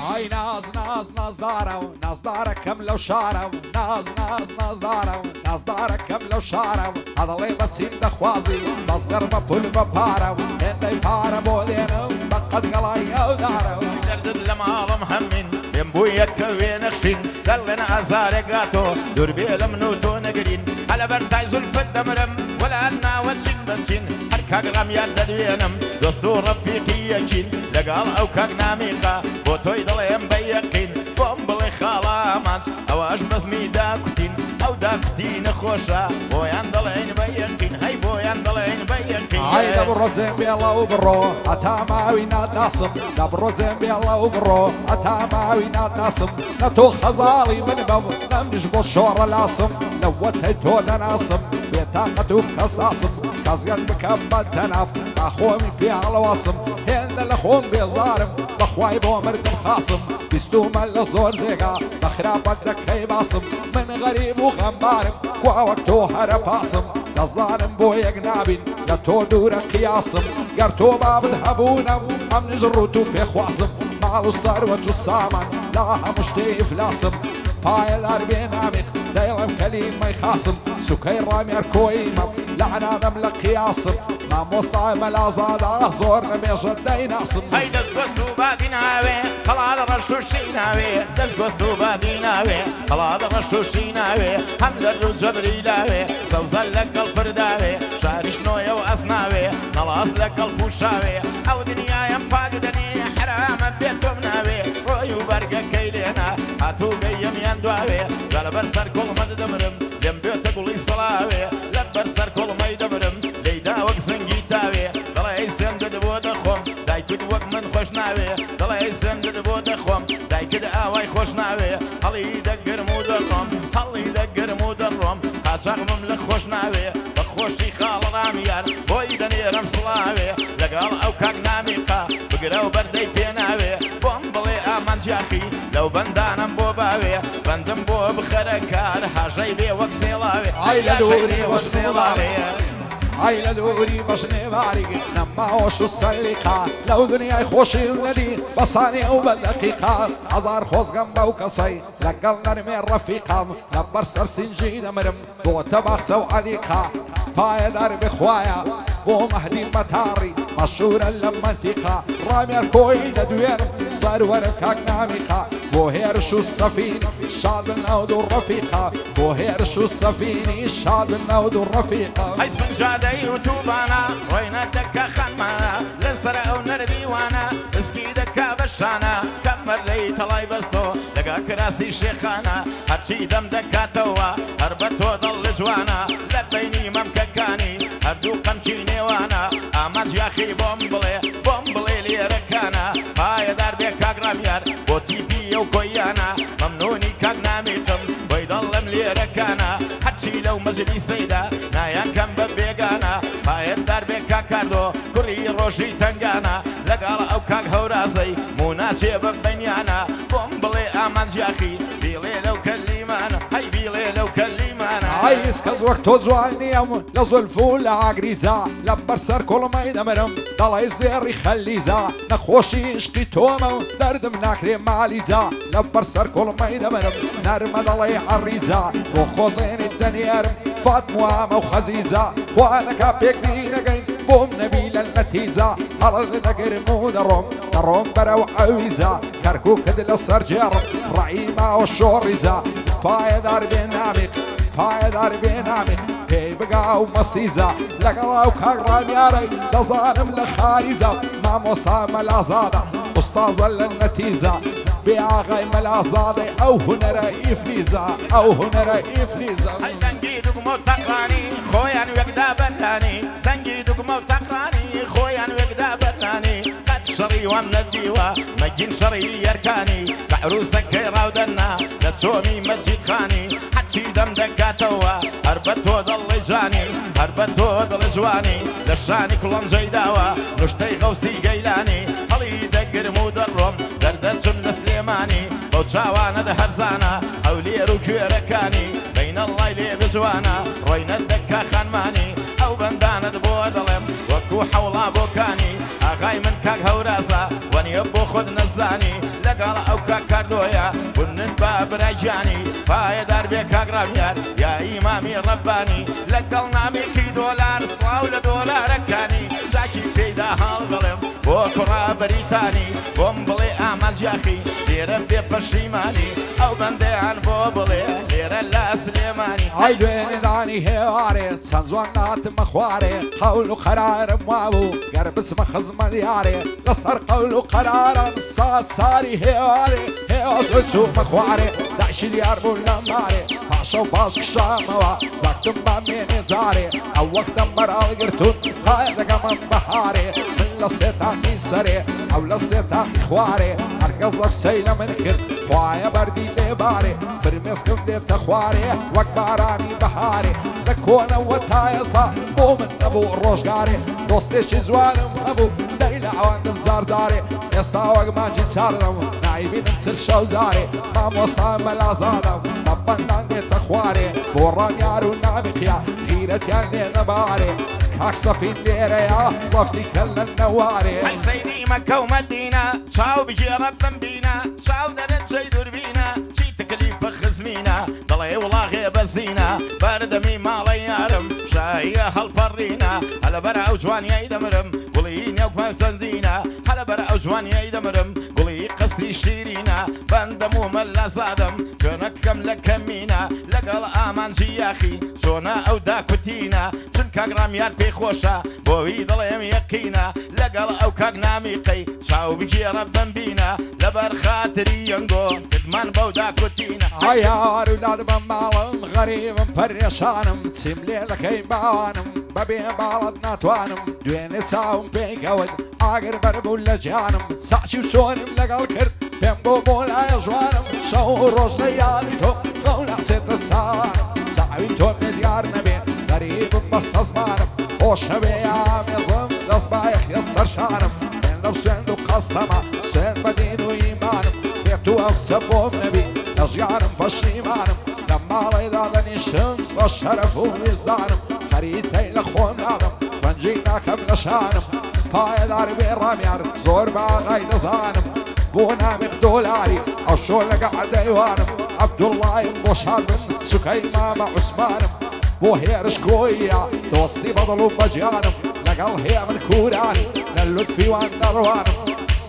هاي ناز ناز ناز دارو ناز دارك كم لو شارو ناز ناز ناز دارو ناز دارك كم لو شارو هذا لي بتسيب دخوازي تصدر مفول مبارو هندي بارا بودينو بقد قلايا ودارو دردد لما ضمهمين ينبويك كوين خشين دلنا أزارقاتو دور بيلمنوتو نقرين على برتاي زلف الدمرم ولا أنا وتشين بتشين حركة غم يالتدوينم دوستو رفيقي يجين لقال أو كاك ناميقا بوتوي دلين بيقين بومبلي خالامات أو أجمس ميداكتين أو داكتين خوشا بويان دلين بيقين هاي بويان دلين بيقين هاي دبرو زين بيلا وبرو أتا ماوينا ناصم دبرو زين بيلا وبرو أتا ماوينا ناصم نتو خزالي من باب نمش بشور العاصم لوت هيتو ناصم بطاقتو كصاصم كازيان بكبت تناف أخومي في الواصم هند الأخوم بيظارم بخواي بومرت خاصم بستوم الزور زيقا بخرابك دكي باصم من غريب وغمبارم ووقتو هرب عاصم لظالم بويا قنابين لتو دورا قياصم قرتو باب ذهبونا أم نجروتو بخواصم مالو الثروة السامان لا مشتي فلاسم باي الأربين عميق دايلم كليم ما يخاصم سكي رامي أركويمم لعنا نملك قياصم ما مصطعم الأزادة زورنا بيجد دايناصم هاي دزقوستو باديناوي خلال رشوشيناوي دزقوستو باديناوي خلال رشوشيناوي حمد الجبريلاوي سوزل لك الفرداوي شارش نويا وأصناوي نلاص لك البوشاوي أو دنيا ينفاقدني حرام بيتم ناوي رويو برقا كيلينا هاتو قيم يندواوي غلبر سر كل مد دمرم لم بيوت قولي صلاوي لبر سر كل ما يدمرم ليدا وق سنجيتاوي دلعي سندد بود خوم داي كد وق من خوش ناوي دلعي سندد بود خوم داي كد آواي خوش ناوي هلي دقر مودرم هلي دقر مودرم قاچاق مملك خوش ناوي بخوشي خال راميار بوي دنيرم صلاوي لقال او كاك ناميقا بقراو بردي بيناوي بومبلي امان جاخي لو بندانم بو باوي بندم بو بخركار حاجي بي وق سيلاوي هاي لدوري وق سيلاوي هاي لدوري باش نبارك نما وش السليقة لو دنيا يخوشي الندي بصاني وبالدقيقة عزار خوز جنبه وكصي لقلنا نرمي الرفيقة لبر سرسين جيد مرم بو تباخ سو عليقة باي درب خوايا بو مهدي مطاري مشهور المنطقة رامي الكوي دوير صار وركاك ناميقة بو هيرشو السفيني شاد النود الرفيقة بو هيرشو السفيني شاد النود الرفيقة هاي سنجادة يوتوبانا وين الدكا خمانا لسر او نردي وانا اسكي دكا بشانا كمر لي طلاي بستو لقا كراسي شيخانا هرشي دم دكا توا هربتو ضل جوانا لبيني ممككاني هردو قمشي نيوانا امان جاخي بومبلي بومبلي لي ركانا هاي دربي كاك راميار بو تي بي وكويانا ممنوني كاك ناميتم ويضلم لي ركانا حتشي لو مجلي سيدا نايان كم ببيقانا هاي الدربي كاكاردو كوري روشي تنقانا لقال او كاك هوراسي مناشي ببنيانا بومبلي امان جاخي بيلي لو كليمانا هاي بيلي لو كليمانا عايز كز وقت زوالني يوم لزلفو لعقريزا لبر سر كل ما يدمرم ضل يزير يخليزا نخوشي عشقي توما درد مناكري معليزا لبر سر كل ما يدمرم نرمى ضل يعريزا وخوزين الدنيارم فاطمة وخزيزة وانا كابيك دينا جين بوم نبيل النتيزة هرد دقر مودرم درم برو عويزة كركوك دل السرجر رعيمة والشوريزة باي دار بينامك باي دار بينامك كي بقى ومصيزة لقراو كرام ياري لظالم لخاريزة ما مصام الازادة استاذ النتيزة بيعغي ملازادة او هنا رئيف ليزة او هنا رئيف ليزة هاي تنجيدك موتقراني خويا وقدا براني تنجيدك موتقراني خويا وقدا براني قد شري ومن الديوة مجين شري يركاني بعروسك راودنا لتسومي مسجد خاني حتشي دم دكاتوا هربتو ضل جاني هربتو ضل جواني لشاني كلهم جيداوا نشتي غوستي قيلاني هلي دقر مودرم دردتم لسليماني بوتشاوانا دهرزانا حولي روكي ركاني بين الله لي بجوانا روينا الدكا خانماني او بندانا دبو ظلم وكو حولا بوكاني اغاي من كاك هوراسا واني ابو خذ نزاني لقال ئەو کە کردۆیە ونن بە برەجانی پایەدار بێ کاگڕامیار یا ئیمامی ڕەبانی لەگەڵ نامێکی دۆلار سڵاو لە دۆلارەکانی جاکی پێیدا هەڵ دەڵێم بۆ کوڕا بەریتانی بۆم بڵێ ئامانجاخی لێرە بێ پەشیمانی ئەو بەندەیان بۆ بڵێ لێرە لە سلێمانی ئای دوێنێدانی هێوارێ چەند جوان ناتمە خوارێ قەول و قەرارم وابوو گەر بچمە خزمە دیارێ لەسەر قەول و قەراران سات ساری هێوارێ هێواز بچوومە خوارێ داعشی دیار بوو لە مارێ پاشە و پاش کشامەوە زاکتم بە مێنێ جارێ ئەو وەختەم بەراڵگرتون قایە دەگەمەم بەهارێ من لە سێتاقی سەرێ ئەو لە سێتاقی خوارێ هەرگەز لە کچەی لە من کرد خوایە بەردی بێبارێ فرمێسکم دێتە خوارێ وەک بارانی بەهارێ لە کۆنەوە تا ئێستا بۆ من نەبوو ڕۆژگارێ دۆستێکی جوانم هەبوو دەی لە ئەوەندم زاردارێ ئێستا وەک مانجی چاردەم نایبینم سر شەوزارێ مامۆستا مەلازادەم بەبەندان دێتە خوارێ بۆ ڕامیار و نامقیا غیرەتیان لێ نەبارێ کاک سەفید لێرەیە زەفتی کە لە نەوارێ ئەی سەیدی مەکە و مەدینە چاو بگێڕە بمبینە چاو دەرە جێی دووربینە چی تکلیفە خزمینە دەڵێ وڵاغێ بەزینە بەردەمی ماڵی یارم شایە هەڵپەڕینە هەلە بەرە ئەو جوانیایی دەمرم گوڵی نێوکمە تەنزینە هەلە بەرە ئەو جوانیایی دەمرم گوڵی قەسری شیرینە بەندەم و مەلا زادم کێنەکەم لە کەمینە لەگەڵ ئامانجی یاخی چۆنە ئەو داکوتینە چون کاگڕامیار پێی خۆشە بۆوی دڵێم یەقینە لەگەڵ ئەو کاک نامیقەی چاو بگێڕە بمبینە لەبەر خاتری یەنگۆ دمان بەو داکوتینە ئایار و داد بە ماڵم غەریبم پەرێشانم چیم لێ دەکەی باوانم بەبێ باڵت ناتوانم دوێنێ چاوم پێیکەوت ئاگر بەربوو لە جیانم چاچی و چۆنم لەگەڵ کرد پێم بۆ لایە ژوانم شەو و ڕۆژ لە یادی تۆ خەو ناچێتە چاوانم چاوی تۆ پێدیار نەبێ غەریبم بەستە زمانم خۆش نەبێ یامێزم دەست بایەخیە سەرشانم هێندە سوێند و قەسەمە سوێن بە دین و ئیمانم بێت و ئەو سە بۆم نەبی لە ژیانم پەشیمانم لە ماڵێدا دەنیشتم بە شەرەف و ویزدانم خەریتەی لە خۆم ناغم فەنجی ناکەم لە شانم پایەدار بێ ڕامیار زۆر باغای دەزانم بۆ نامێک دۆلاری ئەو شۆ لەگە عەدەیوانم عەبدوڵڵایم بۆ شادم سوکەی مامە عوسمانم بۆ هێرش کۆیە دۆستی بەدڵ و بەجیانم لەگەڵ هێمن کوورانی لە لوتفی وان دەڕوانم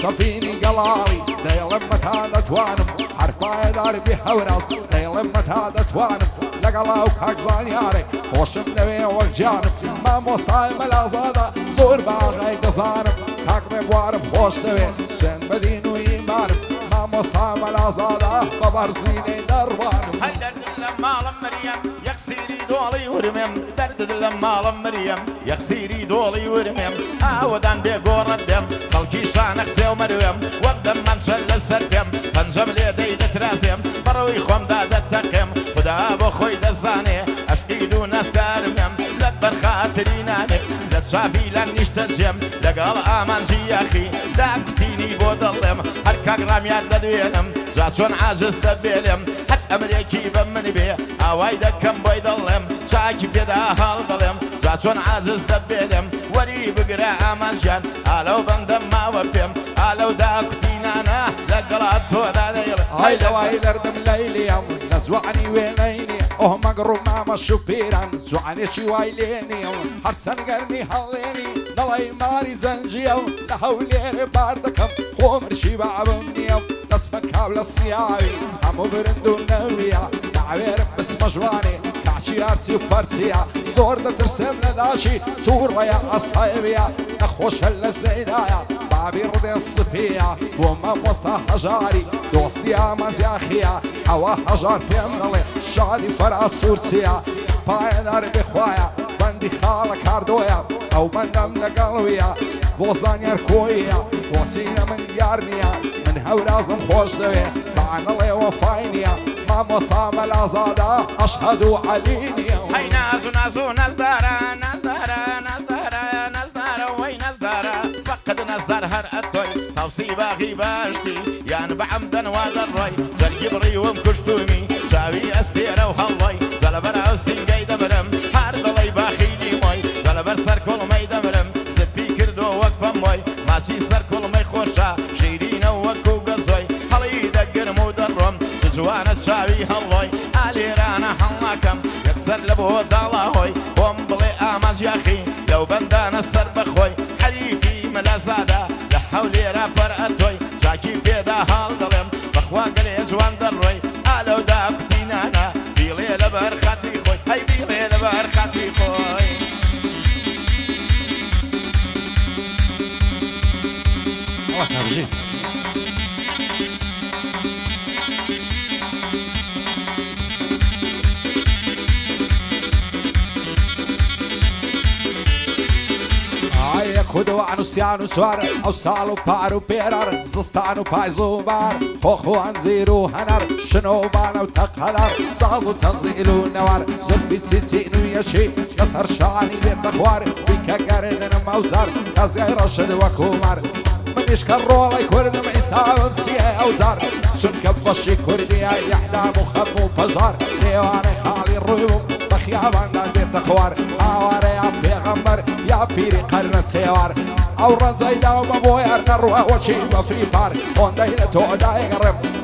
سەفینی گەڵاڵی دەیڵم مەتا دەتوانم هەر پایەدار بێ هەوراز دەیڵم مەتا دەتوانم لەگەڵ ئەو کاک زانیارێ خۆشم نەوێ وەک جانم مامۆستای مەلازادە زۆر باغای دەزانم کاک ڕێبوارم خۆش دەوێ سوێن بە دین و ئیمانم مامۆستا مەلازادە بە بەرزینەی دەڕوانم هەی دەردم لە ماڵم مریەم یەخسیری دۆڵی ورمێم دەردت لە ماڵم مریەم یەخسیری دۆڵی ورمێم ئاوەدان بێ گۆڕەت دێم خەڵکی شانە قسێ و مەروێم وەک دەممان چەند لەسەر پێم پەنجەم لێ دەی دەتراسێم بەڕەوەی خۆمدا دەتەقێم خدا بۆ خۆی دەزانێ ئەشقی دوو نەسکارمێم لەت بەرخاتری نانێت لە چاوی لە نیشتە جێم لەگەڵ ئامانجی یاخی داکوتینی بۆ دڵێم هەر کاک ڕامیار دەدوێنم جا چۆن عاجز دەبێلێم هەت ئەمرێکی بە من بێ ئاوای دەکەم بۆی دڵێم چاکی پێدا هەڵ دەڵێم جا چۆن عاجز دەبێلێم وەری بگرە ئامانجیان ئالەو بەندەم ماوە پێم ئالەو داکوتینانە لەگەڵات تۆدا دەیڵێ ئای لەوای دەردم لەیلیم لە جوانی وێنەینێ ئۆ مەگڕ و مامە شوپێران جوانێکی وای لێنێ هەرچەند گەرمی هەڵێنی دەڵی ماری جەنجیە و لە هەولێرێ بار دەکەم خۆمرشی بەعبم نییە دەچمە کاو لە سیاوی هەموو برند و نەویە داوێرم بچمە ژوانێ کاچی ئارچی و پەرچیە زۆر دەترسێم لە داچی تووڕەیە ئەسایبیە نەخۆشە لە جێدایە بابی ڕدێ سپیە بۆ مەمۆستا هەژاری دۆستی ئامانجیاخیە ئەوە هەژار پێم دەڵێ شادی فەرات سوورچیە پایەدار بێخوایە بەندی خاڵە کاردۆیە ئەو بەندەم لەگەڵویە بۆ زانیار کۆیە بۆچینە من دیار نییە من هەورازم خۆش دەوێ بەعەنەڵێەوە فای نییە مامۆستا مەلازادە ئەشهەد و عەلی نییە هەی ناز و ناز و نەزدارە نەزدارە نەزدارە نەزدارە وەی نەزدارە فەقەت نەزدار هەر ئەتۆی تاوسی باغی باشتی یان بەعەمدەن وا دەڕۆی جەرگی بڕیوم کوشتومی چاوی ئەستێرە و هەڵڵۆی جەلەبەر ئەو سینگەی دەمرم هەر دڵی باخی دیمۆی جەلەبەر سەر کوڵمەی دەمرم سپی کردو وەک پەمۆی ماچی سەر کوڵمەی خۆشە شیرینە وەکو گەزۆی هەڵی سەر لە بۆ داڵاهۆی بۆم بڵێ ئاماژیاخی لەو بەندانە سەر بەخۆی حەریفی مەلازادا لە حەولێرە پەرئەتۆی چاکی پێدا هاڵ دەڵێم بەخوا گەلێ جوان دەڕۆی ئالەودا کوتینانە بیڵێ لەبەر خاتری خۆی هەی بیڵێ لەبەر خاتری خۆی نبژین کودوان و سیان و سوار ئەو ساڵ و پار و پێرار زستان و پایز و بار خۆخۆوان زیر و هەنەر شنۆبانە و تەقەدار ساز و تەنزیل و نەوار زولفی چیچین و یەشی لەسەر شانی بێتە خوار بیکە گەردنم ئەوزار کەزیای ڕەشد وەکومار منیش کە ڕۆڵی کوردم ئیساوم سیە ئەوزار چونکە بەشی کوردیە یەحدام و خەم و پەژار لێوانەی خاڵی ڕووی بووم بە خیاباندا بێتە خوار ئاوارەیان پێغەمبەر یا پیری قەرنە چێوار ئەو ڕەنجەی داومە بۆ یار نەڕوەوەچی بەفری پار خۆندەی لە تۆ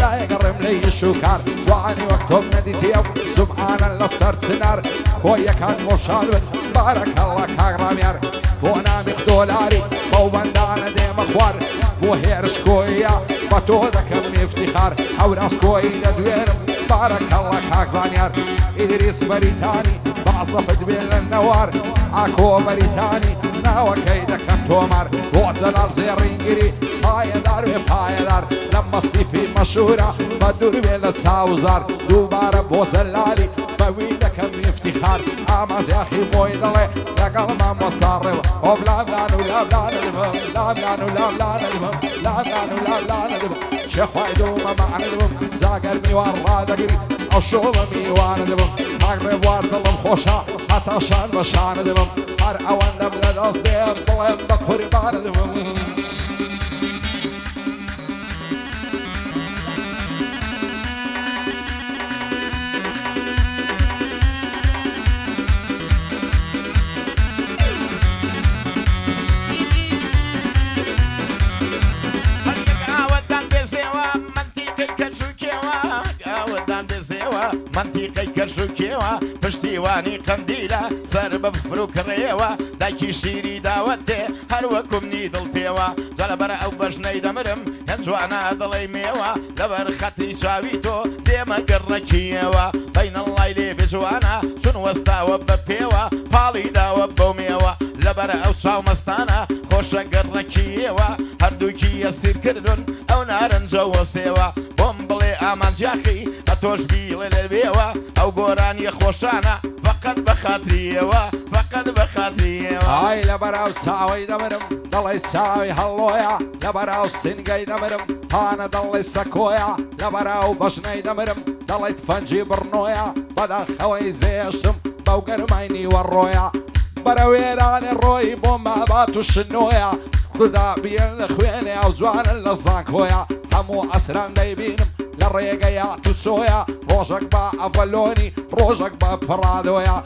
دایگەڕێم لە یش و کار جوانی وەک تۆم نەدیتێم جومعانە لەسەر چنار کۆیەکان مۆشان بن بارەکەڵە کاغڕامیار بۆ نامیخ دۆلاری بەو بەندانە دێمە خوار بۆ هێرش کۆیە بە تۆ دەکەم میفتیخار هەوراس کۆی دەدوێنم بارەکەڵە کاغزانیار ئیدریس بەریتانی بەعزەفت بێن لە نەوار ئاکۆ بەریتانی ناوەکەی دەکەم تۆمار بۆ جەلال زێڕینگیری پایەدار وێ پایەدار لە مەسیفی مەشهورە بە دوور بێ لە چاوزار دووبارە بۆ جەلالی بەوی دەکەم میفتیخار ئاماجیاخی بۆی دەڵێ لەگەڵ مامۆستا ڕێوە ئۆ لاملان و لاملانە دبم لاملان و لاملانە دبم لاملان و لاملانە دبم چێخوای دوومە مەعنە دبم جاگەر میوان ڕادەگیری ئەو شۆڵە میوانە دبم هاک ڕێبوار دڵم خۆشە هەتا شان بە شانە دبم هەر ئەوەندەم لە دەست بێم بڵێم بە قوربانە دبم منتیقەی کەرژوکێوە پشتیوانی قەندیلە سەر بە فروکڕێوە دایکی شیری داوەتێ هەروەکومنی دڵ پێوە جا لەبەر ئەو بەژنەی دەمرم هێن جوانە دڵی مێوە لەبەر خەتری چاوی تۆ دێمە گەڕەکیەوە بەینەڵای لێ بێجوانە چون وەستاوە بە پێوە پاڵی داوە بەو مێوە لەبەر ئەو چاو مەستانە خۆشە گەڕەکیەوە هەردووکی ئەسیر کردن ئەو نارنجە وەستێوە بۆم بڵێ ئامانجیاخی ئەتۆش بیڵێ لەبێوە ئەو گۆرانیە خۆشانە فەقەت بە خاتریەوە فەقەت بە خاتریەوە ئای لەبەراو چاوەی دەمرم دەڵی چاوی هەڵۆیە لەبەراو سنگەی دەمرم پانە دەڵی سەکۆیە لەبەراو بەشنەی دەمرم دەڵیت فەنجی بڕنۆیە بەداخەوەی زێشتم بەو گەرمای نیوەڕۆیە بەرەوێرانێ ڕۆی بۆ مابات و شنۆیە کودا بیێن لە خوێنێ ئەو جوانن لە زانکۆیە هەموو ئەسران دەیبینم لە ڕێگەیە تو چۆیە ڕۆژێک بە ئەڤەلۆنی ڕۆژێک بە پڕادۆیە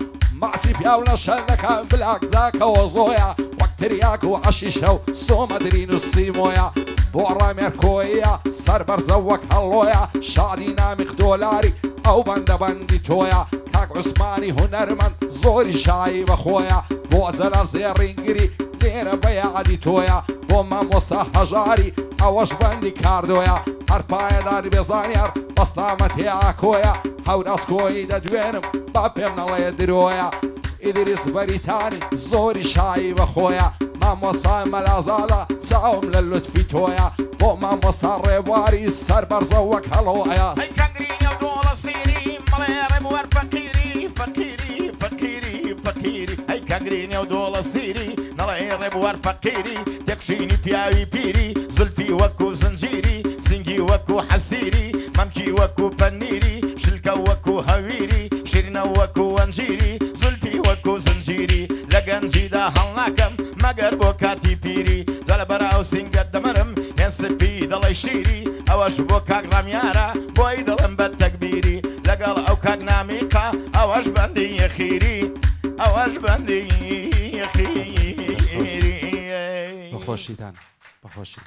ماچی پیاو لە شەرەکان بلاک زاکەوە زۆیە وەک تریاک و عەشیشە و سۆمەدرین و سیمۆیە بۆ ڕامێرکۆیە سەر بەرزە وەک هەڵۆیە شادی نامیخ دۆلاری ئەو بەندەبەندی تۆیە کاک عوسمانی هونەرمەند زۆری شایی بەخۆیە بۆ جەلال زێڕینگری لێرە بەیادی تۆیە بۆ مامۆستا هەژاری ئەوەش بەندی کاردۆیە هەر پایەدار بێزانیار بەستامەتێ ئاکۆیە هەوراس کۆی دەدوێنم با پێم نەڵێ درۆیە ئیدریس بەریتانی زۆری شایی بەخۆیە مامۆستا مەلازاڵە چاوم لە لوتفی تۆیە بۆ مامۆستا ڕێبواری سەر بەرزە وەک هەڵۆیە ئەی کەنگرینێ و دۆڵە سیری نەڵێ ڕێبوار فەقیری تێکشینی پیاوی پیری زولفی وەکو زنجیری سنگی وەکو حەسیری مەمکی وەکو پەنیری شلکە وەکو هەویری شیرنە وەکو ئەنجیری زولفی وەکو زنجیری لە گەنجیدا هەڵناکەم مەگەر بۆ کاتی پیری جا لەبەر ئەو سینگەت دەمرم هێن سپی دەڵێ شیری ئەوەش بۆ کاک ڕامیارە بۆی دڵم بە تەکبیری لەگەڵ ئەو کاک نامیقا ئەوەش بەندی یەخیری ئەوەش بەندی یەخیری بەخۆشیتان بەخۆشی